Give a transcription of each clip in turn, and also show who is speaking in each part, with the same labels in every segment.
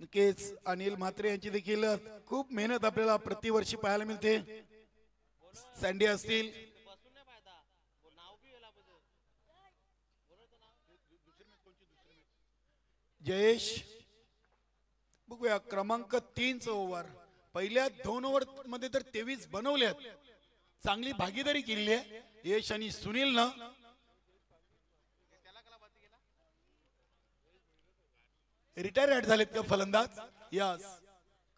Speaker 1: नक्कीच अनिल म्हात्रे यांची देखील खूप मेहनत आपल्याला प्रतिवर्षी पाहायला मिळते. सँडी असतील, जयेश, बघूया क्रमांक 3 ओव्हर. पहिल्या 2 ओव्हर मध्ये तर 23 बनवल्यात. चांगली भागीदारी केली आहे यश आणि सुनील न. रिटायर्ड झालेत का फलंदाज? यस,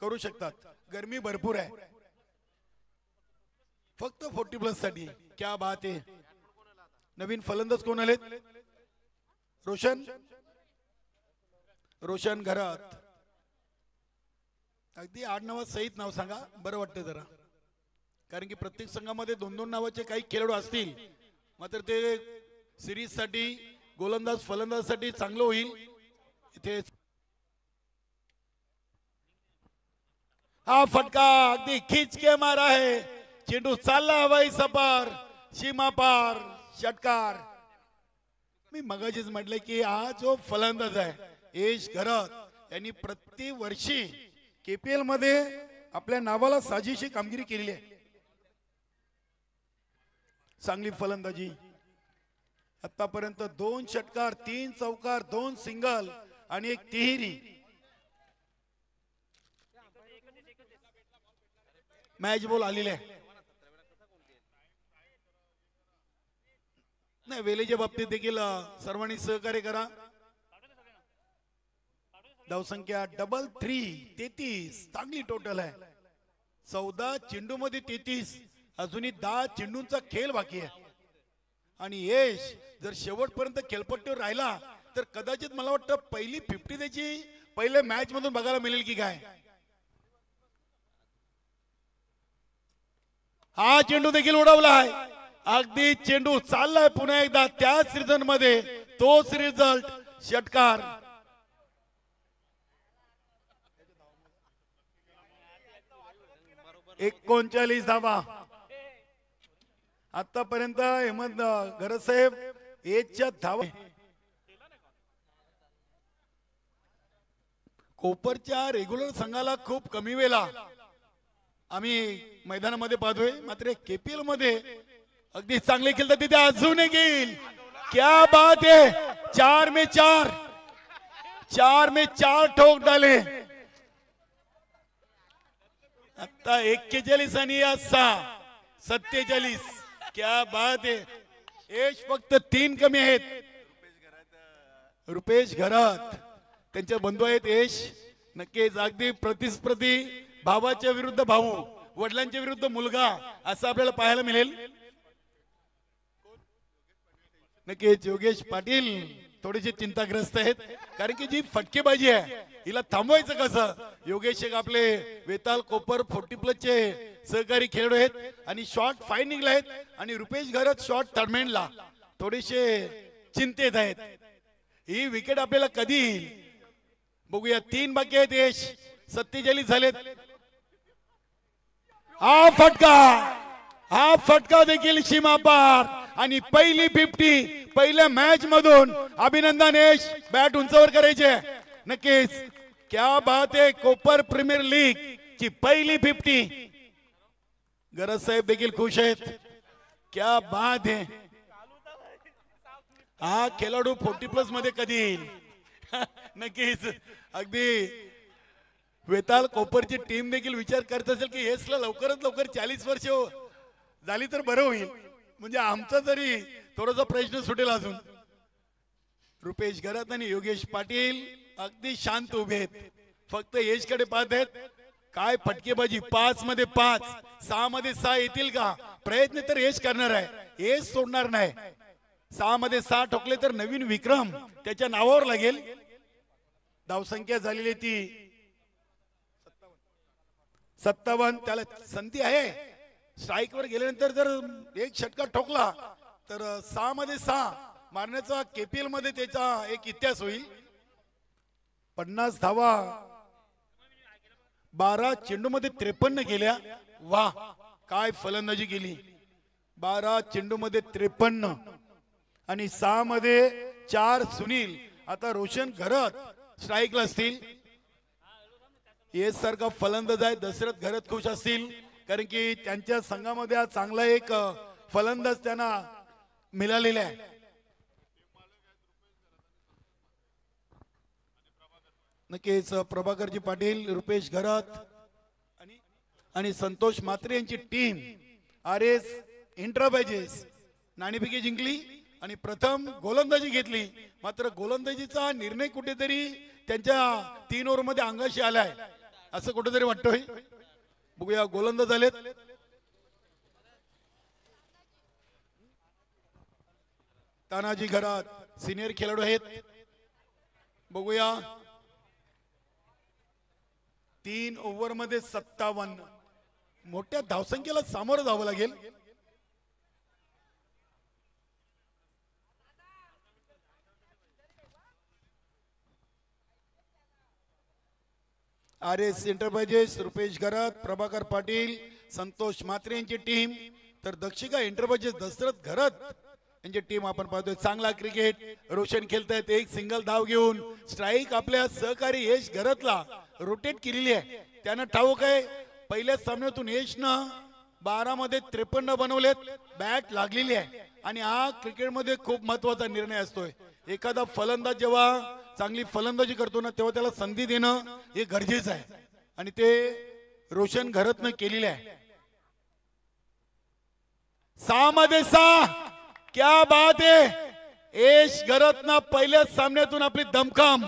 Speaker 1: करू शकतात. गरमी भरपूर आहे, फक्त 40+ साठी. क्या बात आहे. नवीन फलंदाज कोण आलेत? रोशन घरात. अगदी आडनावात सहित नाव सांगा, बरं वाटतं जरा. कारण की प्रत्येक संघामध्ये 2-2 नावाचे काही खेळाडू असतील, मात्र ते सिरीज साठी, गोलंदाज फलंदाज साठी चांगलं होईल. इथे हा फटका अगदी खिच के मारा है. चेंडू चालला हवाई सपार, सीमा पार, षटकार. मी मगाशीच म्हटलं की हा जो फलंदाज आहे यश घरात यांनी प्रतिवर्षी केपीएल मध्ये आपल्या नावाला साजेशी कामगिरी केलेली आहे. चांगली फलंदाजी. आतापर्यंत 2 षटकार, 3 चौकार, 2 सिंगल आणि 1 तिहेरी. मॅच बॉल आलेले आहे. नाही, वेलेच्या बाबतीत देखील सर्वांनी सहकार्य करा. धावसंख्या 33. चांगली टोटल आहे. 14 चेंडू मध्ये 33. अजूनही 10 चेंडूंचा खेळ बाकी आहे. आणि यश जर शेवटपर्यंत खेळपट्टीवर राहिला तर कदाचित मला वाटतं पहिली 50 त्याची पहिल्या मॅच मधून बघायला मिळेल की काय. हा चेंडू देखील उडवला आहे. अगदी चेंडू चाललाय पुन्हा एकदा त्याच सीझन मध्ये, तोच रिझल्ट. षटकार. 39 धावा. आतापर्यंत हेमंत घरसाहेब एजच्या धावा. कोपरच्या रेग्युलर संघाला खूप कमी वेळा आम्ही मैदानामध्ये पाहतोय, मात्र केपीएल मध्ये अगदी चांगले खेळतात. तिथे अजून एक येईल. क्या बात है. 4 में 4 ठोक डाले. आता 41 आणि 47. क्या बात है. यश फक्त 3 कमी आहेत. रुपेश घरात त्यांचे बंधू आहेत यश. नक्कीच अगदी प्रतिस्पर्धी, भावाच्या विरुद्ध भाऊ, वडिलांच्या विरुद्ध मुलगा, असं आपल्याला पाहायला मिळेल. नक्कीच योगेश पाटील थोडेसे चिंताग्रस्त आहेत, कारण की जी फटकेबाजी आहे हिला थांबवायचं कसं. योगेश एक आपले वेताल कोपर 40+ चे सहकारी खेळाडू आहेत आणि शॉर्ट फायनिंगला आहेत. आणि रुपेश घरात शॉर्ट टर्मेंटला थोडेसे चिंतेत आहेत. ही विकेट आपल्याला कधी येईल बघूया. 3 बाकी आहेत. यश 47 झालेत. हा फटका देखील सीमा पार आणि पहिली 50 पहिल्या मॅच मधून. अभिनंदन यश. बॅट उंचावर करायचे. नक्कीच क्या बात आहे. कोपर प्रीमियर लीग ची पहिली 50. गरज साहेब देखील खुश आहेत. क्या बात आहे. हा खेळाडू 40+ मध्ये कधी येईल. नक्कीच अगदी वेताल कोपरची टीम देखील विचार करत असेल की यशला लवकरात लवकर 40 वर्ष झाली तर बरं होईल, म्हणजे आमचा तरी थोडासा प्रश्न सुटेल अजून. रुपेश घरात आणि योगेश पाटील अगदी शांत उभे आहेत, फक्त यशकडे पाहत आहेत. काय फटकेबाजी. 5 मध्ये 5, 6 मध्ये 6 येतील का. प्रयत्न तर यश करणार आहे, यश सोडणार नाही. 6 मध्ये 6 ठोकले तर नवीन विक्रम त्याच्या नावावर लागेल. धावसंख्या झालेली ती 57. त्याला संधी आहे. स्ट्राईक वर गेल्यानंतर जर एक षटकार ठोकला तर 6 मध्ये 6 मारण्याचा केपीएल मध्ये त्याचा एक इतिहास होईल. 50 धावा 12 चेंडू मध्ये 53 केल्या. वाह, काय फलंदाजी केली. 12 चेंडू मध्ये 53 आणि 6 मध्ये 4 सुनील. आता रोशन घरात स्ट्राईकला असतील. येस सारखा फलंदाज आहे. दशरथ घरत खुश असतील कारण की त्यांच्या संघामध्ये आज चांगला एक फलंदाज त्यांना मिळालेला आहे. नक्कीच प्रभाकरजी पाटील, रुपेश घरात आणि संतोष म्हात्रे यांची टीम RS एंटरप्राइजेस नाणेफेकी जिंकली आणि प्रथम गोलंदाजी घेतली. मात्र गोलंदाजीचा निर्णय कुठेतरी त्यांच्या 3 ओव्हरमध्ये अंगाशी आलाय असं कुठेतरी वाटतोय. बघूया गोलंदाज आलेत. तानाजी घरात सिनियर खेळाडू आहेत. बघूया 3 ओव्हरमध्ये 57 मोठ्या धावसंख्येला सामोरं जावं लागेल. RS एंटरप्राइजेस, रुपेश घरात, प्रभाकर पाटील, संतोष म्हात्रे यांची टीम, तर दक्षिका एंटरप्राइजेस दशरथ घरात यांची टीम आपण पाहतोय. चांगला क्रिकेट रोशन खेळतायत. एक सिंगल धाव घेऊन स्ट्राईक आपल्या सहकारी यश घरातला रोटेट केलेली आहे. त्यानं ठाऊक आहे पहिल्या सामन्यातून यशनं 12 मध्ये 53 बनवलेत. बॅट लागलेली आहे आणि हा क्रिकेटमध्ये खूप महत्वाचा निर्णय असतोय. एखादा फलंदाज जेव्हा चांगली फलंदाजी करतो ना तेव्हा त्याला संधी देणं हे गरजेचं आहे आणि ते रोशन घरतनं केलेले आहे. 6 मध्ये 6 क्या बात आहे. यश घरतनं पहिल्या सामन्यातून आपली दमखम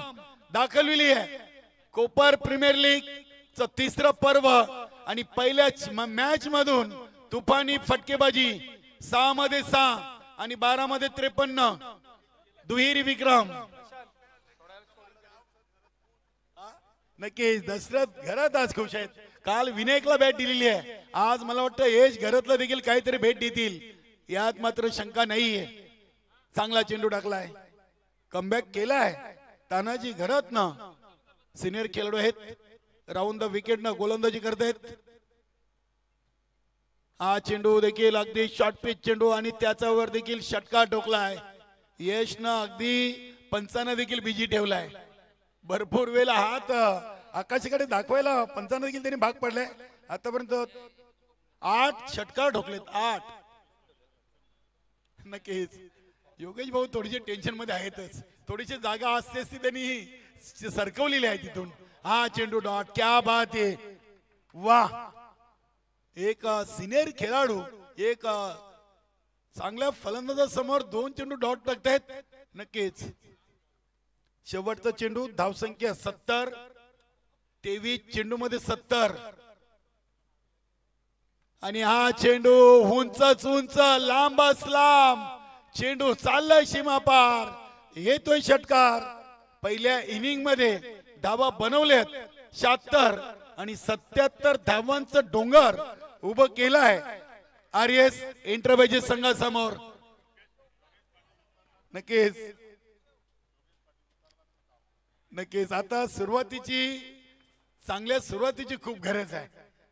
Speaker 1: दाखवलेली आहे. कोपर प्रीमियर लीग च 3रं पर्व आणि पहिल्याच मॅच मधून तुफानी फटकेबाजी. 6 मध्ये 6 आणि 12 मध्ये 53 दुहेरी विक्रम. नक्कीच दशरथ घरात आज खुश आहेत. काल विनायकला बॅट दिलेली आहे. आज मला वाटतं यश घरातला देखील काहीतरी भेट देतील यात मात्र शंका नाहीये. चांगला चेंडू टाकलाय, कमबॅक केलाय. तानाजी घरातनं सिनियर खेळाडू आहेत. राऊंड द विकेट न गोलंदाजी करतायत. हा चेंडू देखील अगदी शॉर्ट पिच चेंडू आणि त्याच्यावर देखील षटकार ठोकलाय. यशनं अगदी पंचांना देखील बिजी ठेवलाय. भरपूर वेळा हात आकाशाकडे दाखवायला पंचांना देखील त्यांनी भाग पडलाय. आतापर्यंत 8 षटकार ठोकलेत. 8. नक्कीच योगेश भाऊ थोडीशी टेन्शन मध्ये आहेतच. थोडीशी जागा असते ती त्यांनी सरकवलेली आहे तिथून. हा चेंडू डॉट. क्या बात आहे. वाह. एक सिनियर खेळाडू एक चांगल्या फलंदाजासमोर 2 चेंडू डॉट टाकतायत. नक्कीच शेवटचा चेंडू धावसंख्या 70. 23 चेंडू मध्ये 70 आणि हा चेंडू उंचच उंच लांबच लांब चेंडू चाललाय सीमापार. येतोय षटकार. पहिल्या इनिंग मध्ये धावा बनवल्यात 76 आणि 77 धावांचं डोंगर उभं केलाय RS एंटरप्राइजेस संघासमोर. नक्कीच नक्कीच आता चांगल्या सुरुवातीची खूप गरज आहे.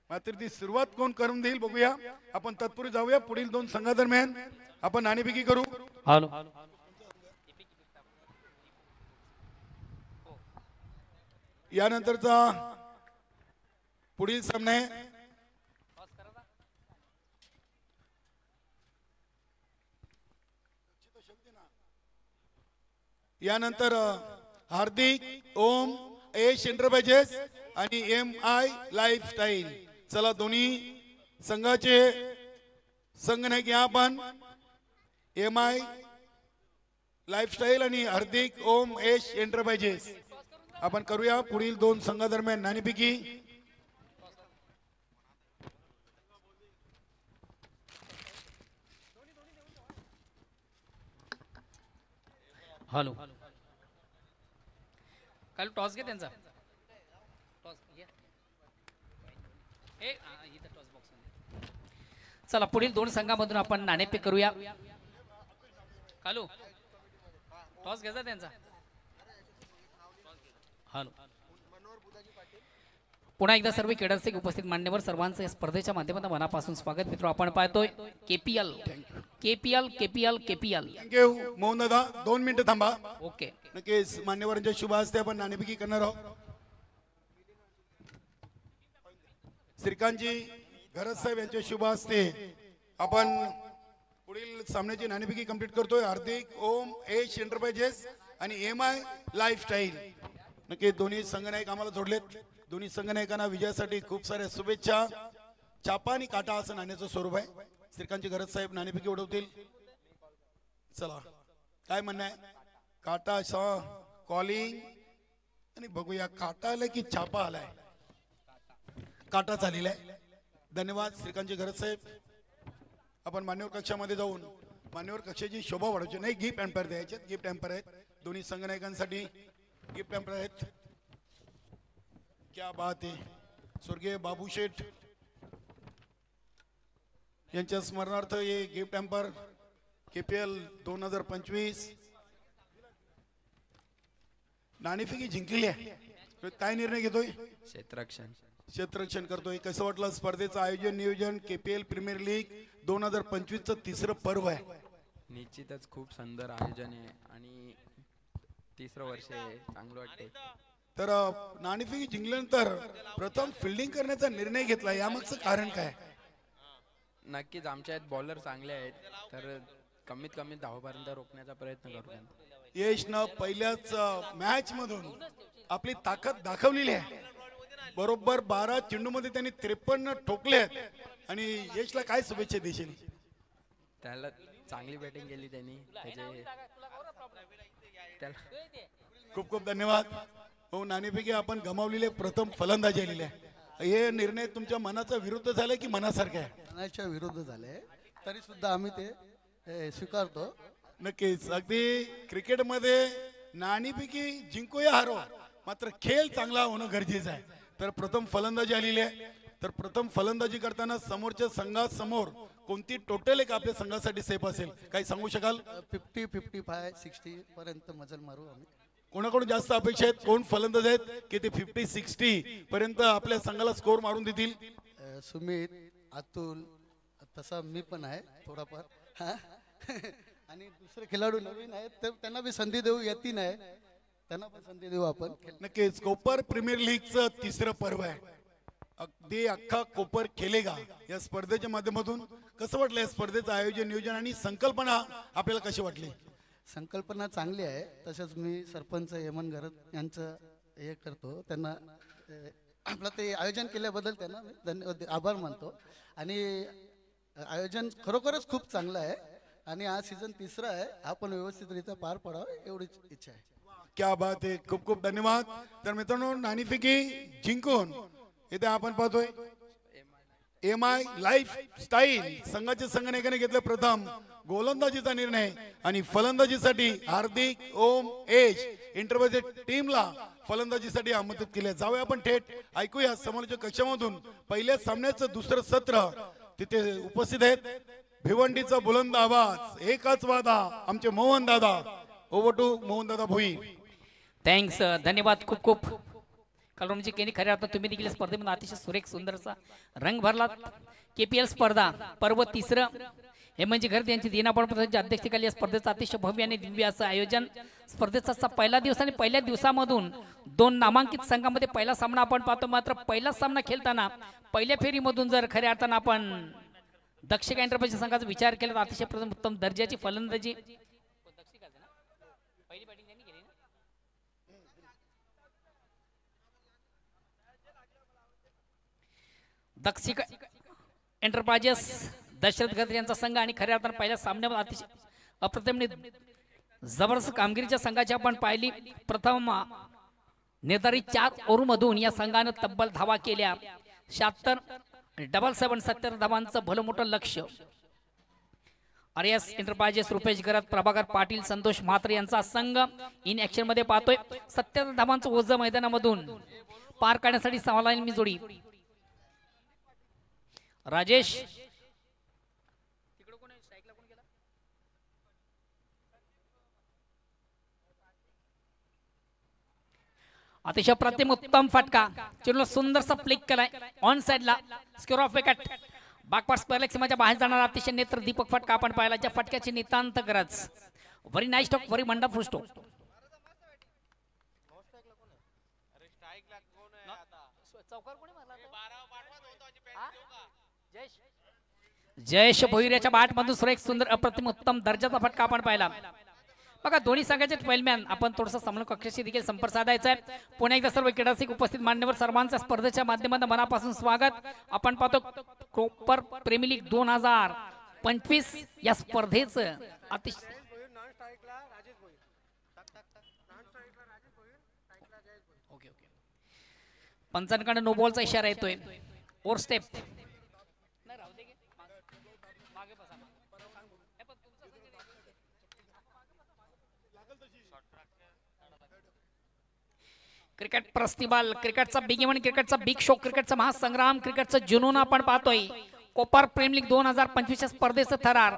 Speaker 1: मात्र ती सुरुवात कोण करून देईल बघूया. आपण तत्पूर्वी जाऊया पुढील 2 संघादरम्यान आपण नाणेफेकी करू.
Speaker 2: हॅलो
Speaker 1: यानंतरचा पुढील सामना आहे यानंतर हार्दिक ओम यश एंटरप्राइजेस आणि MI लाईफस्टाईल. चला दोन्ही संघाचे संघ नाही की आपण MI लाईफस्टाईल आणि हार्दिक ओम यश एंटरप्राइजेस आपण करूया पुढील 2 संघादरम्यान नाणेफेकी.
Speaker 2: हॅलो काल टॉस घे त्यांचा. टॉस घे. इथं टॉस बॉक्स. चला पुढील 2 संघामधून आपण नाणेफेक करूया. कालू टॉस घ्यायचा त्यांचा. हॅलो पुन्हा एकदा सर्व क्रीडारसिक उपस्थित मान्यवर सर्वांचं या स्पर्धेच्या माध्यमातून मनापासून स्वागत. मित्र आपण पाहतोय KPL.
Speaker 1: थँक्यू मोहन दादा. 2 मिनिटं थांबा.
Speaker 2: ओके
Speaker 1: नक्कीच मान्यवरांच्या शुभ हस्ते आपण नाणेफेकी करणार आहोत. श्रीकांतजी घरत साहेब यांच्या शुभ हस्ते आपण पुढील सामन्याची नाणेफेकी कंप्लीट करतोय. हार्दिक, ओम, एश एंटरप्राइजेस आणि MI लाईफस्टाईल नक्की दोन्ही संघनायक आम्हाला जोडलेत. दोन्ही संघनायकांना विजयासाठी खूप साऱ्या शुभेच्छा. चापा आणि काटा असं नाण्याचं स्वरूप आहे. श्रीकांतजी घरत साहेब नाणेफेकी उडवतील. चला काय म्हणणं आहे? काटा कॉलिंग आणि बघूया काटा आलाय की छापा आलाय. काटा चालेला आहे. धन्यवाद श्रीकांतजी घरत साहेब. आपण मान्यवर कक्षामध्ये जाऊन मान्यवर कक्षाची शोभा वाढवची नाही. गिफ्ट एम्पायर द्यायचे. गिफ्ट एम्पायर आहेत दोन्ही संघनायकांसाठी. गिफ्ट एम्पायर आहेत. क्या बात आहे. स्वर्गीय बाबू शेठ यांच्या स्मरणार्थ हे गिफ्ट एम्पायर KPL 2025 नाणेफेकी जिंकलेली आहे. काय निर्णय घेतोय? क्षेत्ररक्षण करतोय. कसं वाटलं स्पर्धेचं आयोजन नियोजन? KPL प्रीमियर लीग 2025 चं तिसरं पर्व आहे.
Speaker 3: निश्चितच खूप सुंदर आयोजन आहे आणि तिसरं वर्ष आहे. चांगलं वाटते.
Speaker 1: तर नाणेफेकी जिंकल्यानंतर प्रथम फिल्डिंग करण्याचा निर्णय घेतला. यामागचं कारण काय?
Speaker 3: नक्कीच आमच्या बॉलर चांगले आहेत तर कमीत कमी धावापर्यंत रोखण्याचा प्रयत्न करू.
Speaker 1: यशनं पहिल्याच मॅच मधून आपली ताकद दाखवलेली आहे. बरोबर 12 चेंडूमध्ये त्यांनी 53 ठोकले आहेत आणि यशला काय शुभेच्छा देशील?
Speaker 3: त्याला चांगली बॅटिंग केली त्यांनी.
Speaker 1: खूप खूप धन्यवाद. हो नाणेफेकी आपण गमावलेले प्रथम फलंदाजी आलेली आहे. हे निर्णय तुमच्या मनाचा विरुद्ध झालाय की मनासारखा आहे?
Speaker 4: मनाच्या विरुद्ध झाले तरी सुद्धा आम्ही ते स्वीकारतो.
Speaker 1: नक्कीच. अगदी क्रिकेटमध्ये नाणेफेकी जिंको या हारो मात्र खेळ चांगला होणं गरजेचं आहे. तर प्रथम फलंदाजी आलेली आहे. तर प्रथम फलंदाजी करताना समोरच्या संघासमोर कोणती टोटल एक आपल्या संघासाठी सेफ असेल काही सांगू शकाल?
Speaker 4: 50, 55, 60 पर्यंत मजल मारू आम्ही.
Speaker 1: कोणाकडून जास्त अपेक्षा आहेत? कोण फलंदाज आहेत की ते 50-60 पर्यंत आपल्या संघाला स्कोर मारून देतील?
Speaker 4: सुमित, अतुल, तसा मी पण आहे थोडाफार. हा आणि दुसरे खेळाडू नवीन आहेत तर त्यांना बी संधी देऊ. येती नाही त्यांना पण संधी देऊ आपण.
Speaker 1: नक्कीच. कोपर प्रीमियर लीगचं तिसरं पर्व आहे. अगदी अख्खा कोपर खेळेगा या स्पर्धेच्या माध्यमातून कसं वाटलं? या स्पर्धेचं आयोजन नियोजन आणि संकल्पना आपल्याला कशी वाटली?
Speaker 4: संकल्पना चांगली आहे. तसंच मी सरपंच हेमंत घरत यांचं हे करतो. त्यांना आपलं ते आयोजन केल्याबद्दल त्यांना मी धन्यवाद आभार मानतो. आणि आयोजन खरोखरच खूप चांगलं आहे आणि हा सीझन तिसरा आहे. हा पण व्यवस्थितरित्या पार पडावा एवढीच इच्छा आहे.
Speaker 1: क्या बात आहे. खूप खूप धन्यवाद. तर मित्रांनो नाणेफेकी जिंकून इथे आपण पाहतोय MI लाईफस्टाईल संघाच्या संघनायकाने घेतलं प्रथम गोलंदाजीचा निर्णय आणि फलंदाजीसाठी हार्दिक, ओम, एश इंटरव्ह्यूच्या टीमला फलंदाजीसाठी आमंत्रित केले. जाऊया आपण थेट ऐकूया समोरच्या कक्षामधून पहिल्या सामन्याचं दुसरं सत्र. तिथे उपस्थित आहेत भिवंडीचा बुलंद आवाज एकच वादा आमचे मोहन दादा. ओव्हर टू मोहन दादा भोई.
Speaker 2: थँक्स. धन्यवाद खूप खूप. कलरमची केनी खऱ्या अर्थात तुम्ही देखील स्पर्धेमध्ये अतिशय सुरेख सुंदरचा रंग भरला. KPL स्पर्धा पर्व तिसरं हे म्हणजे घरत यांची दिनापणाच्या अध्यक्षतेखाली या स्पर्धेचं अतिशय भव्य आणि दिव्य असं आयोजन. स्पर्धेचा पहिला दिवस आणि पहिल्या दिवसामधून 2 नामांकित संघामध्ये पहिला सामना आपण पाहतो. मात्र पहिला सामना खेळताना पहिल्या फेरीमधून जर खऱ्या अर्थानं आपण दक्षिका एंटरप्राइज संघाचा विचार केला तर अतिशय प्रथम उत्तम दर्जाची फलंदाजी दक्षिका एंटरप्राइजेस दशरथ गद्र यांचा संघ आणि खऱ्या अर्थानं पहिल्या सामन्यामध्ये अतिशय अप्रतिम जबरदस्त कामगिरीच्या संघाची आपण पाहिली. प्रथम निर्धारित 4 ओव्हरमधून या संघानं तब्बल धावा केल्या 76. 77 धावांचं भलं मोठं लक्ष. RS एंटरप्राइजेस रुपेश गरत, प्रभाकर पाटील, संतोष म्हात्रे यांचा संघ इन ऍक्शन मध्ये पाहतोय. 77 धावांचं ओझं मैदानामधून पार काढण्यासाठी समालाईन जोडी राजेश अतिशय प्रतिम उत्तम फटका. चेंडूला सुंदरसा फ्लिक केलाय ऑन साइडला. Square of wicket. बागपाट स्क्वेअर सीमाच्या बाहेर जाणारा अतिशय नेत्र दीपक फटका आपण पाहिला. ज्या फटक्याची नितांत गरज. Very nice stroke, very wonderful stroke. Jayesh भोईरेच्या बॅटमधून सुरेख सुंदर अप्रतिम उत्तम दर्जाचा फटका आपण पाहिला बघा. दोन्ही संघाचे ट्वेल्वमॅन आपण थोडंसं समन्वय कक्षाशी देखील संपर्क साधायचा आहे. पुन्हा एकदा सर्व क्रीडासिक उपस्थित मान्यवर सर्वांच्या स्पर्धेच्या माध्यमातून मनापासून स्वागत. आपण पाहतो कोपर प्रीमियर लीग 2025 या स्पर्धेचं अतिशय पंचांकडे नो बॉलचा इशारा येतोय. ओर स्टेप क्रिकेट प्रतिबाल, क्रिकेटचा बिग इव्हेंट, क्रिकेटचा बिग शो, क्रिकेटचा महासंग्राम, क्रिकेटचा जुनून आपण पाहतोय. कोपर प्रीमियर लीग 2025 स्पर्धेचं थरार.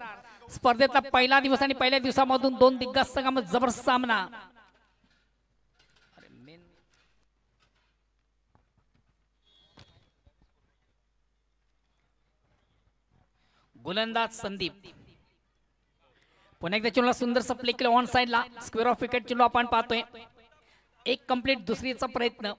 Speaker 2: स्पर्धेतला पहिला दिवस आणि पहिल्या दिवसामधून दोन दिग्गज संघांमध्ये जबरदस्त सामना. गोलंदाज संदीप पुन्हा एकदा चेंडूला सुंदरसा प्ले केला ऑन साइडला. स्क्वेअर ऑफ विकेट चेंडू आपण पाहतोय. एक कंप्लीट दुसरीचा प्रयत्न.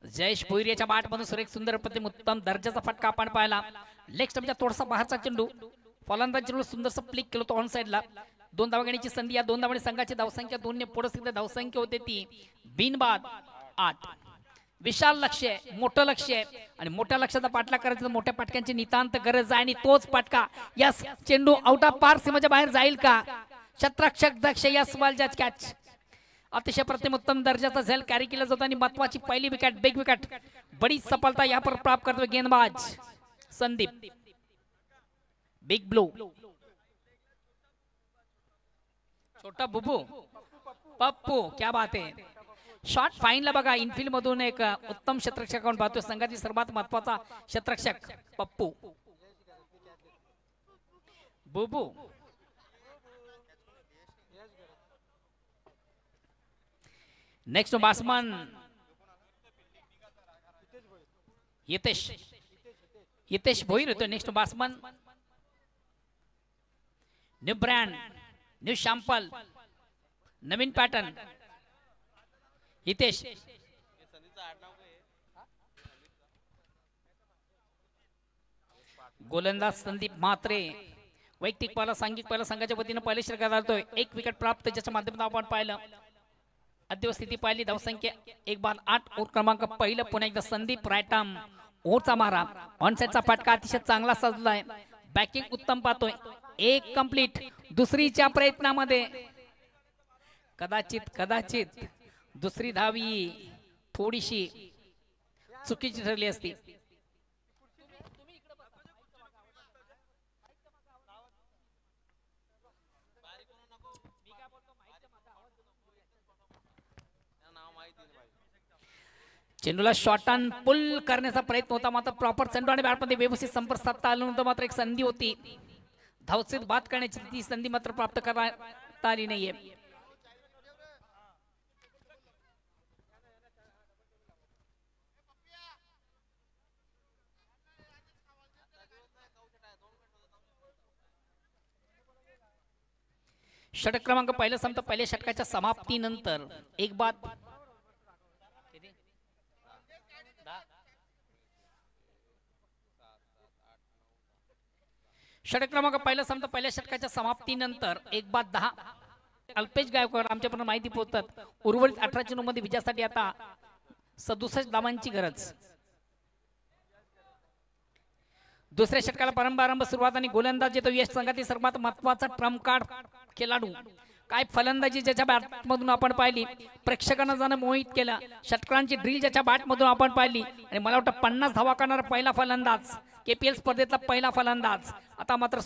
Speaker 2: जयेश भोईरेच्या बॅटमधून सुरेख सुंदर प्रतिम उत्तम दर्जाचा फटका आपण पाहिला. लेग स्टंपच्या थोडासा बाहेरचा चेंडू. फलंदाज चेंडू सुंदरसा प्ले केलं तो ऑन साइडला. दोन धावा घेण्याची संधी. या दोन धावांनी संघाची धावसंख्या 2 ने पुढे धावसंख्या होते ती बिनबाद 8. विशाल लक्ष आहे, मोठं लक्ष आहे आणि मोठ्या लक्षाचा पाठला करायचा मोठ्या पटक्यांची नितांत गरज आहे आणि तोच पटका या चेंडू आउट ऑफ पार सीमेच्या बाहेर जाईल का? शतरक्षक दक्ष या सवालच्या कॅच. अतिशय प्रतिम उत्तम दर्जाचा झेल कॅरी केला जातो आणि महत्वाची पहिली विकेट बिग विकेट बड़ी सफलता यहाँ पर प्राप्त करतो गेंदबाज संदीप. बिग ब्लू छोटा बुबू पप्पू क्या बात आहे. शॉट फाईनला बघा इनफिल्ड मधून एक उत्तम क्षेत्ररक्षक आपण पाहतो. संघातील सर्वात महत्वाचा क्षेत्ररक्षक पप्पू बुबू. नेक्स्ट बॅट्समन हितेश भोईर होतो. Next batsman new brand new sample नवीन पॅटर्न हितेश. गोलंदाज संदीप म्हात्रे वैयक्तिक पहिला सांघिक पहिला संघाच्या वतीने पहिले षटकार आलतोय. एक विकेट प्राप्त ज्याच्या माध्यमातून आपण पाहिलं. अद्य स्थिती पाहिली धावसंख्या 1/8. ओव्हर क्रमांक पहिलं पुन्हा एकदा संदीप राईट आर्म ओव्हरचा मारा. ऑनसाइडचा फटका अतिशय चांगला सजलाय. बॅकिंग उत्तम पाहतोय. एक कंप्लीट दुसरीच्या प्रयत्नामध्ये कदाचित दुसरी धावी थोडीशी चुकीची ठरली असती. चेंडूला शॉर्ट अँड पुल करण्याचा प्रयत्न होता मात्र प्रॉपर चेंडू आणि बॅटमध्ये व्यवस्थित संपर्क साधता आला नव्हता. मात्र एक संधी होती धावचेत बाद करण्याची, ती संधी मात्र प्राप्त करता आली नाहीये. षटक क्रमांक पहिला संपता. पहिल्या षटकाच्या समाप्तीनंतर एक बाद षटक क्रमांक पहिला संपता. पहिल्या षटकाच्या समाप्तीनंतर 1/10. अल्पेश गायकवाड आमच्यापर्यंत माहिती पोहोचतात. उर्वरित 18 चेंडूमध्ये विजयासाठी आता 67 धावांची गरज. दुसऱ्या षटकाला प्रारंभ सुरुवात आणि गोलंदाज येतो यश संघातील सर्वात महत्वाचा ट्रम्प कार्ड खेळाडू. काय फलंदाजी ज्याच्या बॅटमधून आपण पाहिली, प्रेक्षकांना जाणं मोहित केलं. षटकांची ड्रिल ज्याच्या बॅटमधून आपण पाहिली आणि मला वाटतं 50 धावा करणारा पहिला फलंदाज, केपीएल स्पर्धेतला पहिला फलंदाज आता मात्र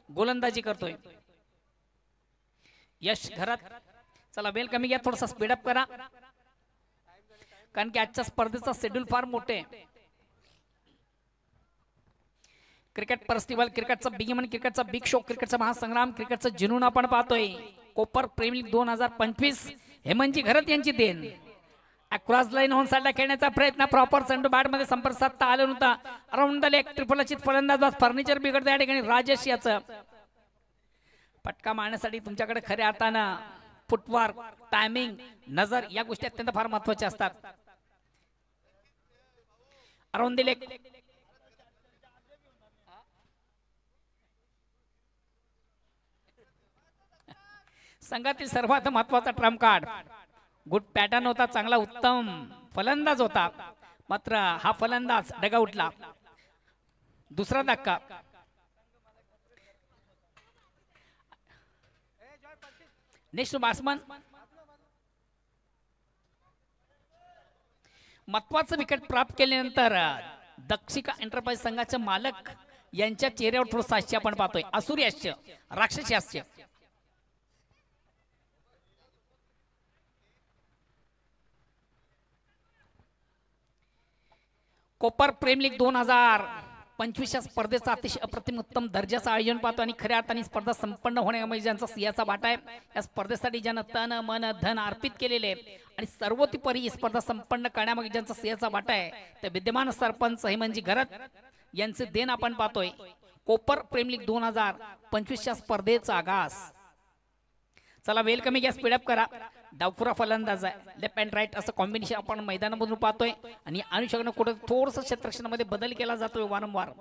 Speaker 2: गोलंदाजी करतोय. यश घरात चला वेल कमी घ्या, थोडासा स्पीडअप करा कारण की आजच्या स्पर्धेचा शेड्यूल फार मोठे. क्रिकेट फेस्टिवल, क्रिकेटचा बिग इव्हेंट, क्रिकेटचा बिग शो, क्रिकेटचा महासंग्राम, क्रिकेटचा जुनून आपण पाहतोय. कोपर प्रीमियर लीग 2025 हेमंतजी घरत यांची देण. अक्रॉस लाईन ऑन साइडला खेळण्याचा प्रयत्न, प्रॉपर चेंडू बॅट मध्ये संपर्क साधता आला नव्हता. अराउंड द लेग ट्रिपलचित फलंदाज फर्निचर बिघडतं या ठिकाणी राजेश याचं. फटका मारण्यासाठी तुमच्याकडे खऱ्या अर्थानं फुटवर्क, टायमिंग, नजर या गोष्टी अत्यंत फार महत्वाच्या असतात. अराउंड द लेग संघातील सर्वात महत्वाचा ट्रम्प कार्ड. गुड पॅटर्न होता, चांगला उत्तम फलंदाज होता, मात्र हा फलंदाज डगआउटला. दुसरा धक्का. नेक्स्ट बॅट्समन महत्वाचं विकेट प्राप्त केल्यानंतर दक्षिका एंटरप्राइज संघाचे मालक यांच्या चेहऱ्यावर थोडं हास्य आपण पाहतोय, असुरी हास्य, राक्षसी हास्य. कोपर प्रेम लीग 2025 या स्पर्धेचा अतिशय अप्रतिम उत्तम दर्जाचं आयोजन पाहतो आणि खऱ्या अर्थाने स्पर्धा संपन्न होण्यामध्ये ज्यांचा सिंहाचा वाटा आहे, या स्पर्धेसाठी ज्यानं तन मन धन अर्पित केलेले आणि सर्वतोपरी ही स्पर्धा संपन्न करण्यामागे ज्यांचा सिंहाचा वाटा आहे, ते विद्यमान सरपंच हेमंतजी घरत यांचे देण आपण पाहतोय. कोपर प्रेम लीग 2025 या स्पर्धेचा आगास. चला वेलकमी घ्या, स्पीडअप करा. डावपुरा फलंदाज आहे, लेफ्ट अँड राईट असं कॉम्बिनेशन आपण मैदानामधून पाहतोय आणि अनुषंगाने कुठे थोडस क्षेत्ररक्षणामध्ये बदल केला जातोय वारंवार.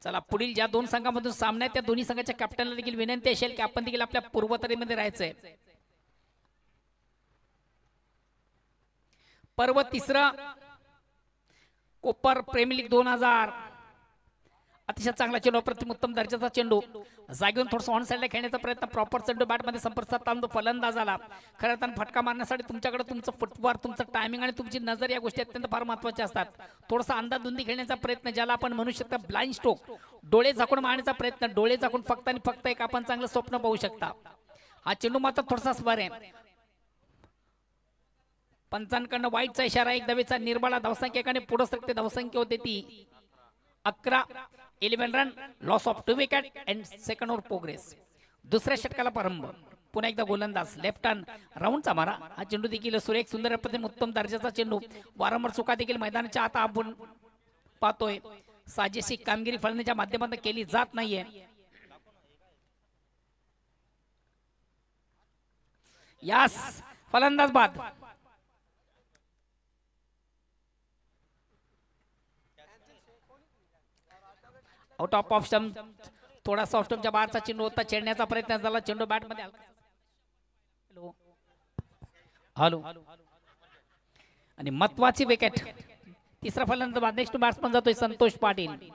Speaker 2: चला पुढील ज्या दोन संघामधून सामना आहे त्या दोन्ही संघाच्या कॅप्टनला देखील विनंती असेल की आपण देखील आपल्या पूर्वतरीमध्ये राहायचंय. पर्व तिसरा कोपर प्रेमी लीग 2000 अतिशय चांगला चेंडू, अप्रतिम उत्तम दर्जाचा चेंडू, जागेवरून थोडंसं ऑन साईडला खेळण्याचा प्रयत्न, प्रॉपर चेंडू बॅट मध्ये संपर्क साधून फलंदाजाला खरं तर फटका मारण्यासाठी तुमच्याकडे तुमचं फुटवर्क, तुमचं टायमिंग आणि तुमची नजर या गोष्टी अत्यंत फार महत्वाच्या असतात. थोडासा अंदाधुंदी खेळण्याचा प्रयत्न, ज्याला आपण म्हणू शकता ब्लाइंड स्ट्रोक, डोळे झाकून मारण्याचा प्रयत्न, डोळे झाकून फक्त आणि फक्त एक आपण चांगलं स्वप्न पाहू शकता. हा चेंडू मात्र थोडासा स्वर आहे. पंचांकडनं वाईटचा इशारा, एक धावेचा निर्बाळा, धावसंख्येकडे पुढे सरकते, धावसंख्या होते ती 11, 11 run, loss of 2 wicket and second over progress. दुसऱ्या षटकाला प्रारंभ. पुन्हा एकदा गोलंदाज लेफ्ट हँड राऊंडचा मारा. हा चेंडू देखील सुरेख सुंदर अप्रतिम उत्तम दर्जाचा चेंडू, वारंवार चुका देखील मैदानाच्या आता आपण पाहतोय. साजेशी कामगिरी फलंदाजीच्या माध्यमातून केली जात नाहीये. यास फलंदाज बाद. आउट ऑफ स्टंप, थोडासा ऑफ स्टंपच्या बाहेरचा चेंडू होता, छेडण्याचा प्रयत्न झाला, चेंडू बॅट मध्ये हॅलो आणि महत्वाची विकेट. तिसरा फलंदाज बाद. नेक्स्ट बॅट्समन जातोय संतोष पाटील.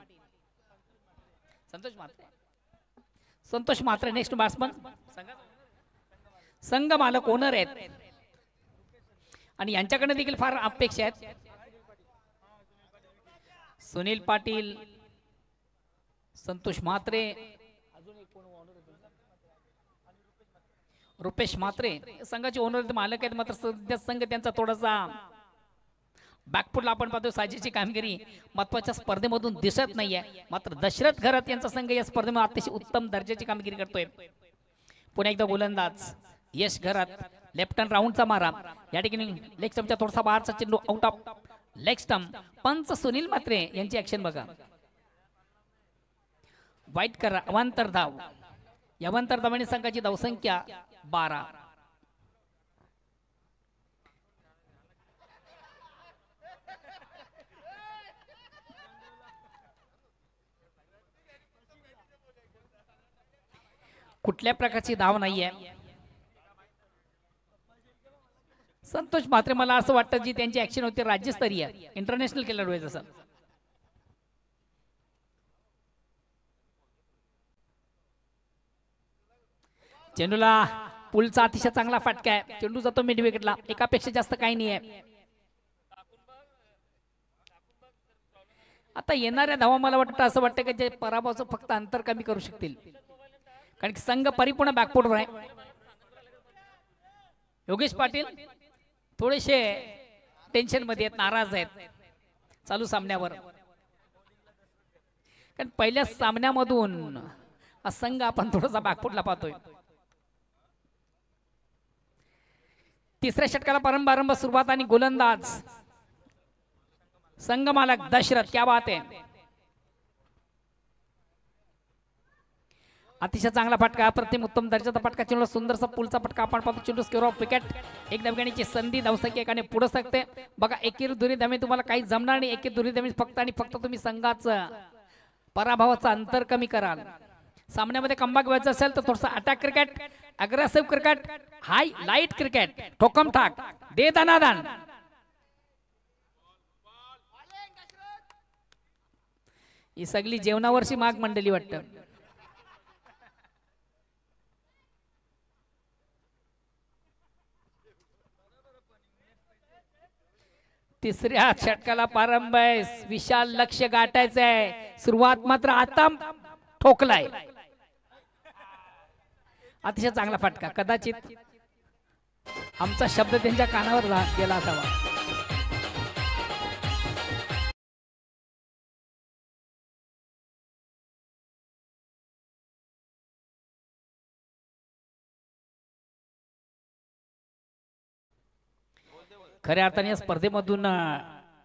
Speaker 2: संतोष मात्र नेक्स्ट बॅट्समन. संघ मालक ओनर आहेत आणि यांच्याकडे देखील फार अपेक्षा आहेत. सुनील पाटील, संतोष म्हात्रे, रुपेश म्हात्रे संघाचे ओनर मालक आहेत. मात्र सध्या संघ त्यांचा थोडासा बॅकफुटला आपण पाहतो. साजेची कामगिरी महत्वाच्या स्पर्धेमधून दिसत नाहीये. मात्र दशरथ घरत यांचा संघ या स्पर्धेमध्ये अतिशय उत्तम दर्जाची कामगिरी करतोय. पुन्हा एकदा गोलंदाज यश घरत, लेफ्ट हँड राऊंडचा मारा. या ठिकाणी लेग स्टंपच्या थोडासा बाहेरचा चेंडू, आउट ऑफ लेग स्टंप. पंच सुनील म्हात्रे यांची ऍक्शन बघा. वाईट करा, अवांतर धाव. अवांतर धावांनी संघाची धावसंख्या 12. कुठल्या प्रकारची धाव नाहीये. संतोष म्हात्रे मला असं वाटतं जी त्यांची ऍक्शन होती राज्यस्तरीय इंटरनॅशनल खेळाडू आहे जसं. चेंडूला पुलचा अतिशय चांगला फटका आहे. चेंडू जातो मिड विकेटला. एकापेक्षा जास्त काही नाही आहे. आता येणाऱ्या धावा मला वाटतं असं वाटतं की जे पराभवाचं फक्त अंतर कमी करू शकतील, कारण की संघ परिपूर्ण बॅकफुटवर आहे. योगेश पाटील थोडेसे टेन्शन मध्ये आहेत, नाराज आहेत चालू सामन्यावर, कारण पहिल्या सामन्यामधून हा संघ आपण थोडासा बॅकफुटला पाहतोय. तिसऱ्या षटकाला प्रारंभ, सुरुवात आणि गोलंदाज संघ मालक दशरथ. क्या बात है. अतिशय चांगला फटका, अप्रतिम उत्तम दर्जाचा फटका, चेंडूला सुंदरसा पुलचा फटका आपण पाहतो. चेंडू स्क्वेअर ऑफ विकेट. एक धावगाडीची संधी धावसंख्या एकाने पुढे सकते. बघा एकेरी दुरी धावे तुम्हाला काही जमणार नाही. एकेरी दुरी धावे फक्त आणि फक्त तुम्ही संघाचं पराभवाचं अंतर कमी कराल. सामन्यामध्ये कमबॅक व्हायचं असेल तर थोडंसं अटॅक क्रिकेट, अग्रेसिव्ह क्रिकेट, हाय लाईट क्रिकेट, ठोकम ठाक, दे दानादान. ही सगळी जेवणावरची माग मंडळी वाटतं. तिसऱ्या षटकाला प्रारंभ आहे. विशाल लक्ष गाठायचं आहे. सुरुवात मात्र आता ठोकलाय. अतिशय चांगला फटका. कदाचित आमचा शब्द त्यांच्या कानावर गेला असावा. खऱ्या अर्थाने या स्पर्धेमधून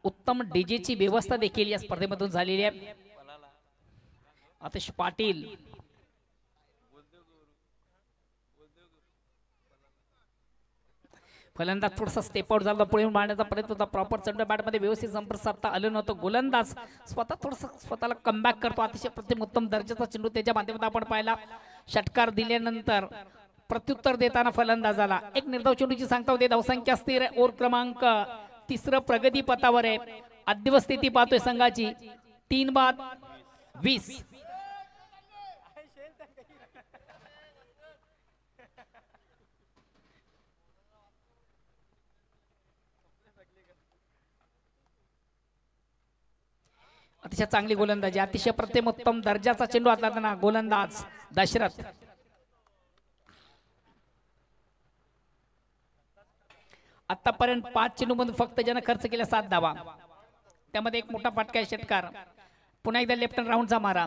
Speaker 2: उत्तम डीजेची व्यवस्था देखील या स्पर्धेमधून झालेली आहे. आतिश पाटील फलंदाज थोडासा स्टेप आउट झाला, पुढे मारण्याचा प्रयत्न होता. प्रॉपर चेंडू बॅट मध्ये व्यवस्थित संपर्क साधता आलं नव्हतं. गोलंदाज स्वतः थोडस स्वतःला कमबॅक करतो. अतिशय प्रतिम उत्तम दर्जाचा चेंडू त्याच्या माध्यमातून आपण पाहिला. षटकार दिल्यानंतर प्रत्युत्तर देताना फलंदाजाला एक निर्धाव चेंडूची सांगता होते. धावसंख्या स्थिर आहे. ओव्हर क्रमांक 3 प्रगती पथावर आहे. अद्यव स्थिती पाहतोय संघाची 3-20. अतिशय चांगली गोलंदाजी, अतिशय प्रतिम उत्तम दर्जाचा चेंडू हाताळताना गोलंदाज दशरथ. आतापर्यंत 5 चेंडू मधून फक्त ज्यानं खर्च केला 7 धावा. त्यामध्ये एक मोठा फटका आहे. षटकार पुन्हा एकदा लेफ्ट हँड राऊंडचा मारा.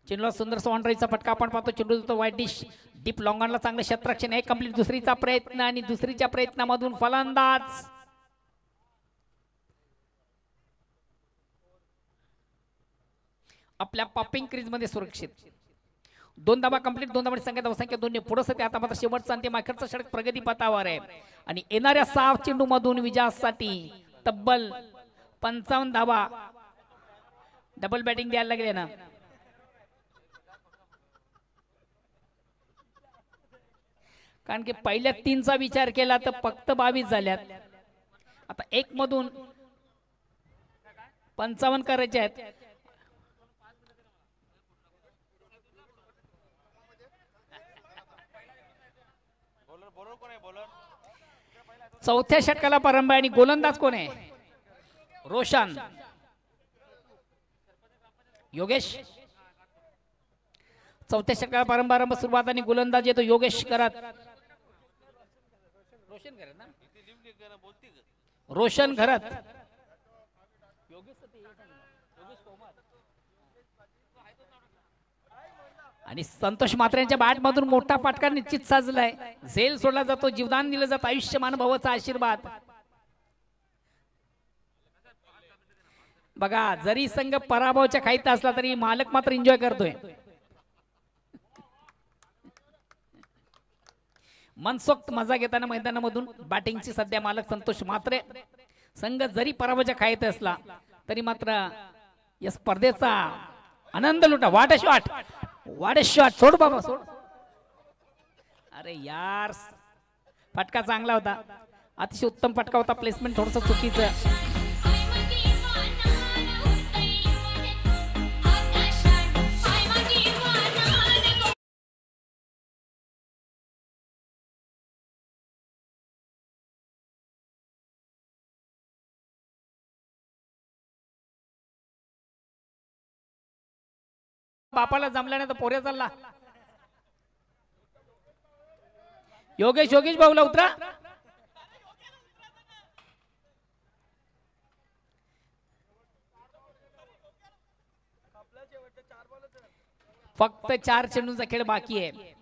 Speaker 2: चेंडूला सुंदर ऑनराईचा फटका आपण पाहतो. चेंडू देतो वाईट डिश डीप लॉंगॉनला चांगलं क्षेत्ररक्षण आहे. कंप्लीट दुसरीचा प्रयत्न आणि दुसरीच्या प्रयत्नामधून फलंदाज आपल्या पॉपिंग क्रीज मध्ये सुरक्षित. 2 धावा कंप्लीट. 2 धावांची संख्या धावसंख्या 2 पुढे सध्या. आता मात्र शेवटचा अंतिम अखेरचा षटक प्रगती पथावर आहे आणि येणाऱ्या 6 चेंडू मधून विजयासाठी तब्बल 55 धावा डबल बॅटिंग द्यायला लागले ना. कारण की पहिल्या 3चा विचार केला तर फक्त 22 झाल्यात. आता 1 मधून 55 करायचे आहेत. चौथ्या षटकाला प्रारंभ आणि गोलंदाज कोण आहे? रोशन योगेश. चौथ्या षटकाला प्रारंभ सुरुवात आणि गोलंदाज येतो योगेश करत. रोशन घरत. आणि संतोष मात्रे यांच्या बॅट मधून मोठा फटका निश्चित साजलाय. झेल सोडला जातो, जीवदान दिलं जातं, आयुष्यमान भवचा आशीर्वाद. बघा जरी संघ पराभवाच्या खाईत असला तरी मालक मात्र एन्जॉय करतोय. मनसोक्त मजा घेताना मैदानामधून बॅटिंगची सध्या मालक संतोष मात्रे. संघ जरी पराभवाच्या खाईत असला तरी मात्र या स्पर्धेचा आनंद लुटा. वाट शॉट, वाट शॉट. सोड बाबा सोड. अरे यार फटका चांगला होता, अतिशय उत्तम फटका होता. प्लेसमेंट थोडस चुकीचं. बापाला जमला नाही तर पोऱ्या चालला. योगेश योगेश भाऊला उतरा. फक्त 4 चेंडूंचा खेळ बाकी आहे.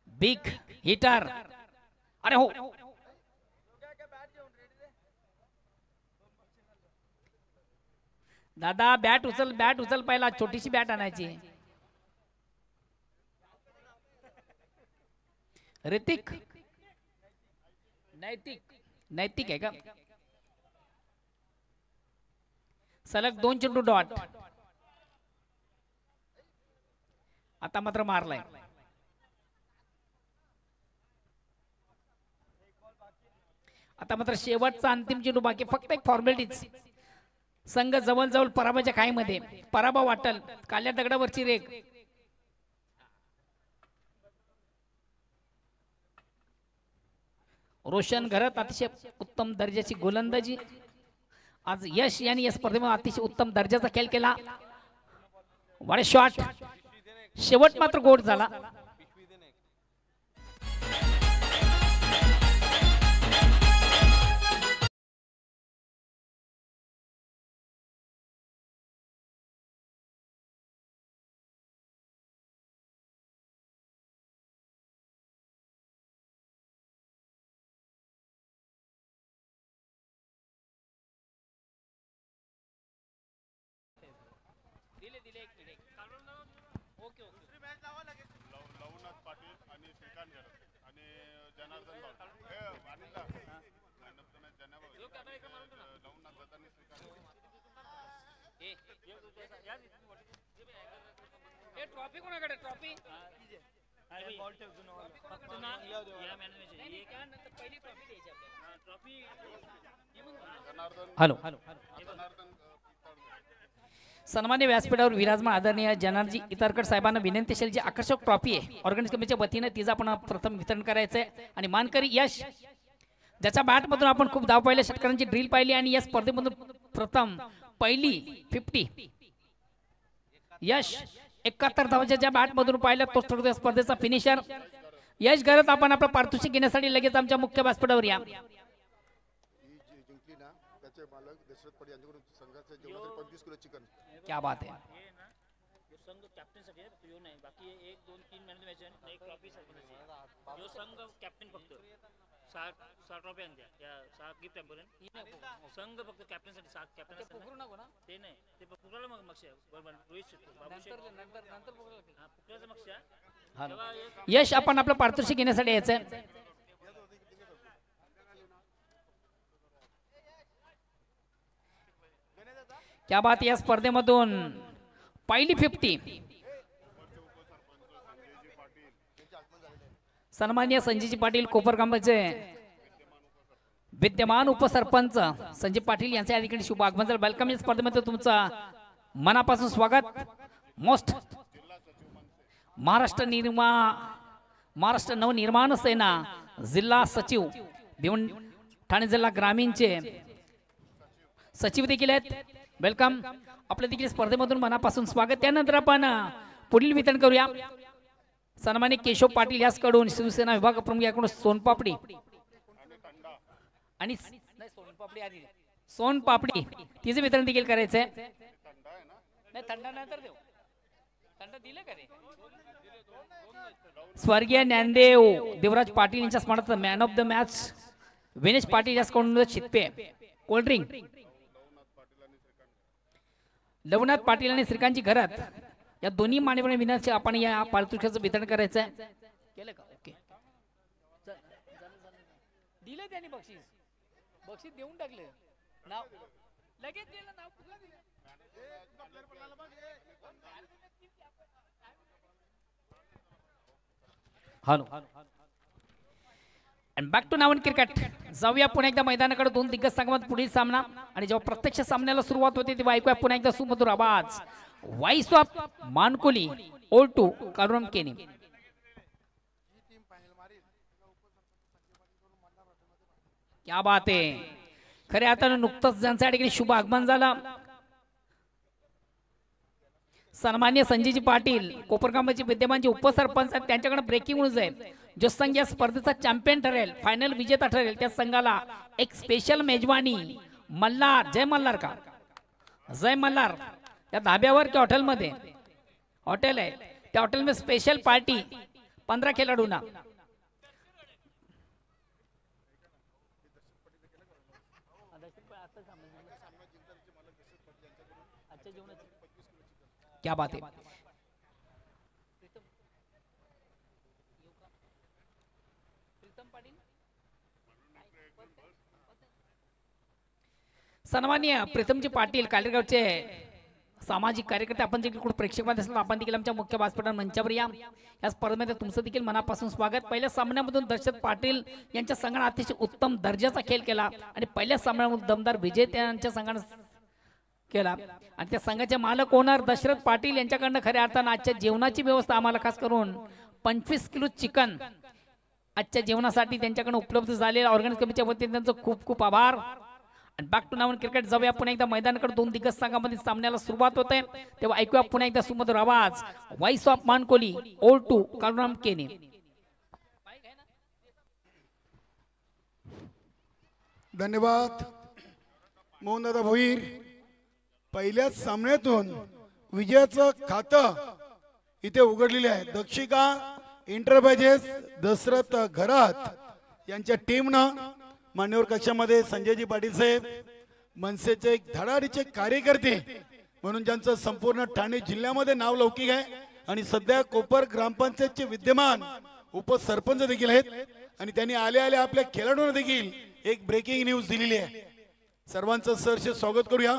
Speaker 2: Big hitter. अरे हो दादा बॅट उचल, बॅट उचल. पहिला छोटीशी बॅट आणायची. ऋतिक नैतिक नैतिक आहे का? सलग 2 चेंडू डॉट. आता मात्र मारलाय. आता मात्र शेवटचा अंतिम चेंडू बाकी, फक्त एक फॉर्मॅलिटीज. संघ जवळजवळ पराभवाच्या खाईमध्ये. पराभव वाटल, काल्या दगडावरची रेग. रोशन घरत अतिशय उत्तम दर्जाची गोलंदाजी. आज यश यांनी या स्पर्धेमध्ये अतिशय उत्तम दर्जाचा खेळ केला. वाडे शॉट, शेवट मात्र गोड झाला.
Speaker 1: लवनाथ पाटील आणि श्रीकांत घरत आणि जनार्दन लवनाथ दत्त आणि
Speaker 2: श्रीकांत. ट्रॉफी कोणाकडे? Trophy hello. सन्मान्य व्यासपीठावर विराजमान आदरणीय जनार्जी इतरकर साहेबांना विनंती असेल, जी आकर्षक ट्रॉफी आहे ऑर्गनाइज कमिटीच्या वतीने तिचं आपण प्रथम वितरण करायचं आहे. आणि मानकरी यश, ज्याच्या बॅटमधून आपण खूप धाव पाहिल्या, षटकारांची ड्रिल पाहिली आणि या स्पर्धेमधून प्रथम पहिली 50 यश 71 धावांच्या ज्या बॅटमधून पाहिल्या, तो ठरतो या स्पर्धेचा फिनिशर. यश घरत, आपण आपलं पारितोषिक घेण्यासाठी लगेच आमच्या मुख्य व्यासपीठावर या. क्या बात है.
Speaker 5: संघ कॅप्टन साठी पिओ नाही, बाकी 1 2 3 मॅन मॅच आणि एक ट्रॉफी सरपंच. जो संघ कॅप्टन फक्त 6 ट्रॉफी आणल्या या 6 गिफ्ट पर्यंत. संघ फक्त कॅप्टन साठी 7 कॅप्टन असतात ते नाही, ते पुकराला मग मक्ष बरोबर. रोहित शेट्टी नंतर पुकराचा मक्ष.
Speaker 2: यश, आपण आपलं पारितोषिक घेण्यासाठी यायचं. क्या बात. या स्पर्धेमधून पहिली 50 सन्मान्य संजयजी पाटील कोपरगामचे विद्यमान उपसरपंच संजय पाटील यांच्या ठिकाणी शुभ आगमन झालं. वेलकम. या स्पर्धेमध्ये तुमचं मनापासून स्वागत. मोस्ट महाराष्ट्र नवनिर्माण सेना जिल्हा सचिव भिवंडी ठाणे जिल्हा ग्रामीणचे सचिव देखील आहेत. वेलकम. आपल्या देखील स्पर्धेमधून मनापासून स्वागत. त्यानंतर आपण पुढील वितरण करूया. सन्मान्य केशव पाटील याचकडून शिवसेना विभाग प्रमुख याकडून सोनपापडी आणि सोनपापडी तिचे वितरण देखील करायचंय. नाही, थंड नंतर देऊ. थंड दिलं का रे? स्वर्गीय ज्ञानदेव देवराज पाटील यांच्या स्मरणार्थ man of the match Vinesh Patil याचकडून शितपे कोल्ड्रिंक. लवनाथ पाटील आणि श्रीकांतजी घरात या दोन्ही मान्यवर विनंती आपण या पारितोषिकाचं वितरण करायचं आहे. केलं का? ओके. दिलं त्यांनी बक्षीस देऊन टाकलं. नाव लगेच दिलं. नाव हॅलो. आणि बॅक टू नावन क्रिकेट. जाऊया पुन्हा एकदा मैदानाकडे. 2 दिग्गज संघात पुढील सामना आणि जेव्हा प्रत्यक्ष सामन्याला सुरुवात होते तेव्हा ऐकूया पुन्हा एकदा सुमधुर आवाज. व्हॉइस ऑफ मानकुली O2 कालुराम केनी. क्या बात आहे. खऱ्या अर्थानं नुकतंच ज्यांच्या ठिकाणी शुभ आगमन झालं, सन्मान्य संजयजी पाटील कोपरगामचे विद्यमान जे उपसरपंच आहेत, त्यांच्याकडे ब्रेकिंग न्यूज आहे. जो संघ या स्पर्धेचा चॅम्पियन ठरेल, फायनल विजेता ठरेल, त्या संघाला एक स्पेशल मेजवानी मल्हार, जय मल्हार का जय मल्हार या धाब्यावर की हॉटेलमध्ये हॉटेल आहे, त्या हॉटेलमध्ये स्पेशल पार्टी 15 खेळाडूंना. क्या बात है. सन्माननीय प्रीतमजी पाटील कालेगावचे सामाजिक कार्यकर्ते, आपण देखील कुठे प्रेक्षकांमध्ये असेल आपण देखील आमच्या मुख्य व्यासपीठावर मंचावर या स्पर्धेमध्ये तुमचं देखील मनापासून स्वागत. पहिल्या सामन्यामधून दर्शक पाटील यांच्या संघाने अतिशय उत्तम दर्जाचा खेळ केला आणि पहिल्या सामन्यामधून दमदार विजय त्यांच्या संघाने केला आणि त्या संघाचे मालक ओनर दशरथ पाटील यांच्याकडनं खऱ्या अर्थानं आजच्या जेवणाची व्यवस्था आम्हाला खास करून 25 किलो चिकन आजच्या जेवणासाठी त्यांच्याकडे उपलब्ध झालेल्या ऑर्गनाइज कमिटीच्या वतीने त्यांचं खूप खूप आभार. आणि बॅक टू नावन क्रिकेट जाऊया पुन्हा एकदा मैदानाकडे. 2 दिग्गज संघामध्ये सामन्याला सुरुवात होते तेव्हा ऐकूया पुन्हा एकदा सुमधुर आवाज व्हॉइस ऑफ मानकोली ओल टू कालराम केने.
Speaker 1: धन्यवाद मोहनदादा भोईर. पहिल्याच सामन्यातून विजयाचं खातं इथे उघडलेले आहे. दक्षिका एंटरप्राइजेस दशरथ घरात यांच्या टीमनं मान्यवर कक्षामध्ये संजयजी पाटील साहेब मनसेचे एक धडाडीचे कार्यकर्ते म्हणून ज्यांचं संपूर्ण ठाणे जिल्ह्यामध्ये नाव लौकिक आहे आणि सध्या कोपर ग्रामपंचायतचे विद्यमान उपसरपंच देखील आहेत आणि त्यांनी आल्या आल्या आपल्या खेळाडूंना देखील एक ब्रेकिंग न्यूज दिलेली आहे. सर्वांचं सहर्ष स्वागत करूया.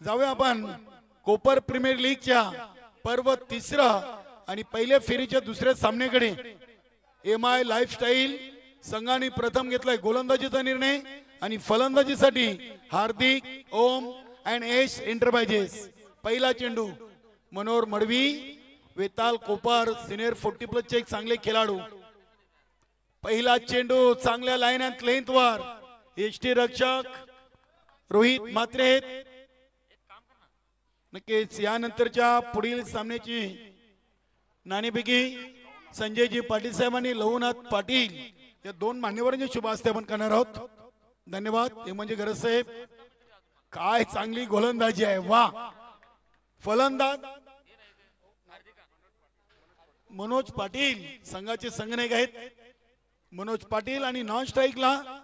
Speaker 1: जाऊया आपण कोपर प्रीमियर लीगच्या पर्व 3 आणि पहिल्या फेरीच्या दुसऱ्या सामन्याकडे. MI लाईफस्टाईल संघाने प्रथम घेतलाय गोलंदाजीचा निर्णय आणि फलंदाजीसाठी हार्दिक ओम अँड एश एंटरप्राइजेस. पहिला चेंडू मनोहर मडवी वेताल कोपर सिनियर 40+ चे एक चांगले खेळाडू. पहिला चेंडू चांगल्या लाईन अँड लेंथ वर एसटी रक्षक रोहित म्हात्रे. नक्कीच यानंतरच्या पुढील सामन्याची नाणेफेकी संजयजी पाटील साहेबांनी लवनाथ पाटील या 2 मान्यवरांचे शुभ हस्ते आपण करणार आहोत. धन्यवाद. हे म्हणजे गरज साहेब काय चांगली गोलंदाजी आहे. वा. फलंदाज मनोज पाटील संघाचे संघनायक आहेत. मनोज पाटील आणि नॉन स्ट्राईकला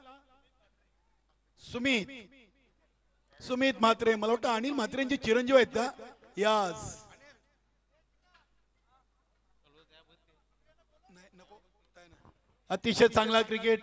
Speaker 1: सुमित म्हात्रे. मला वाटतं अनिल म्हात्रेंचे चिरंजीव आहेत का? यास अतिशय चांगला क्रिकेट